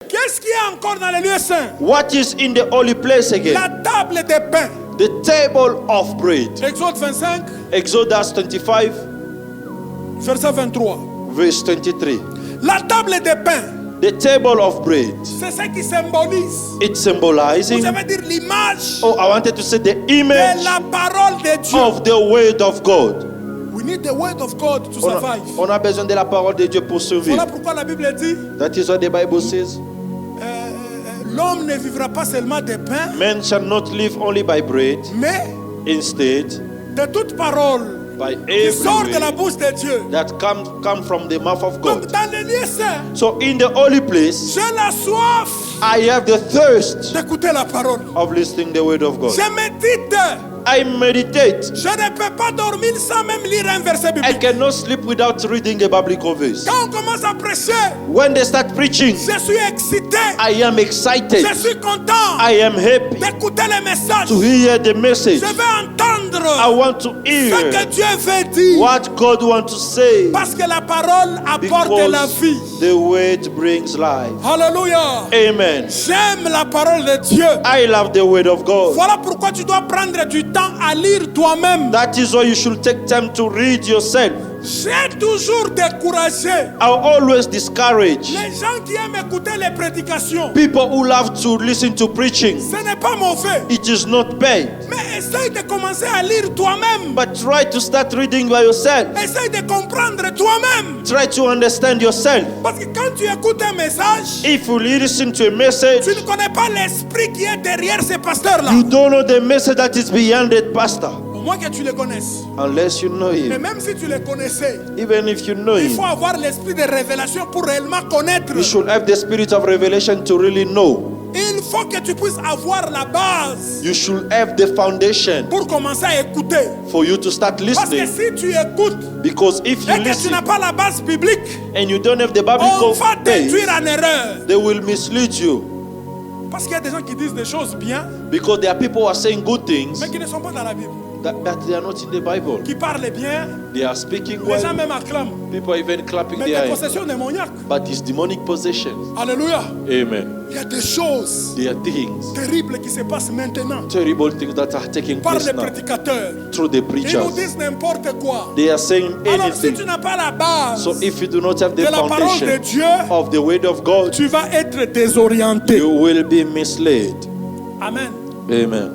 Qu'est-ce qu'il y a encore dans les lieux saints? What is in the holy place again? La table des pains. The table of bread. Exode 25, Exodus 25, verset 23. verse 23. La table des pains, The table of bread. c'est ce qui symbolise. It's symbolizing. Vous savez dire l'image Oh, I wanted to say the de image la parole de Dieu. of the word of God. We need the word of God to survive. On a besoin de la parole de Dieu pour survivre. Voilà pourquoi la Bible dit That is what the Bible says. l'homme ne vivra pas seulement de pain, Man shall not live only by bread. mais Instead, de toute parole by qui every sort de la word bouche de Dieu. that come from the mouth of Donc God. dans les lieux saints, So in the holy place, j'ai la soif I have the thirst d'écouter la parole. of listening the word of God. Je médite. I meditate. Je ne peux pas dormir sans même lire un verset I biblique. cannot sleep without reading a biblical verse. Quand on commence à prêcher, When they start preaching, je suis excité. I am excited. Je suis content I am happy d'écouter les messages. to hear the message. Je vais entendre I want to ce que hear Dieu veut dire. what God wants to say, Parce que la parole apporte la vie. because the word brings life. Alléluia. Amen. J'aime la parole de Dieu. I love the word of God. Voilà pourquoi tu dois prendre du temps à lire toi-même. That is why you should take time to read yourself. J'ai toujours découragé I'm always discouraged. les gens qui aiment écouter les prédications. People who love to listen to preaching. Ce n'est pas mauvais. It is not bad. Mais essaye de commencer à lire toi-même. But try to start reading by yourself. Essaye de comprendre toi-même. Try to understand yourself. Parce que quand tu écoutes un message, If you listen to a message, tu ne connais pas l'esprit qui est derrière ces pasteurs-là. you don't know the message that is beyond that pastor. Au moins que tu les connaisses. Unless you know Et him. même si tu les connaissais, Even if you know il him, faut avoir l'esprit de révélation pour réellement connaître. you should have the spirit of revelation to really know. Il faut que tu puisses avoir la base You should have the foundation pour commencer à écouter. for you to start Parce que listening. si tu écoutes Because if you et que tu listen n'as pas la base biblique, and you don't have the on biblical va t'induire base, en erreur. they will mislead you. Parce qu'il y a des gens qui disent des choses bien, Because there are people who are saying good things, mais qui ne sont pas dans la Bible. but they are not in the Bible. Qui parlent bien, They are speaking les gens well. même acclament. People are even clapping Mais their des hands. possessions démoniaques. But it's demonic possession. Alléluia. Amen. Il y a des choses There are things, terribles qui se passent maintenant terrible things that are taking par place les now prédicateurs. through the Ils nous preachers. disent n'importe quoi. They are saying Alors si tu anything. n'as pas la base So if you do not have de the la parole de foundation Dieu, of the word of God, tu vas être désorienté. you will be misled. Amen. Amen.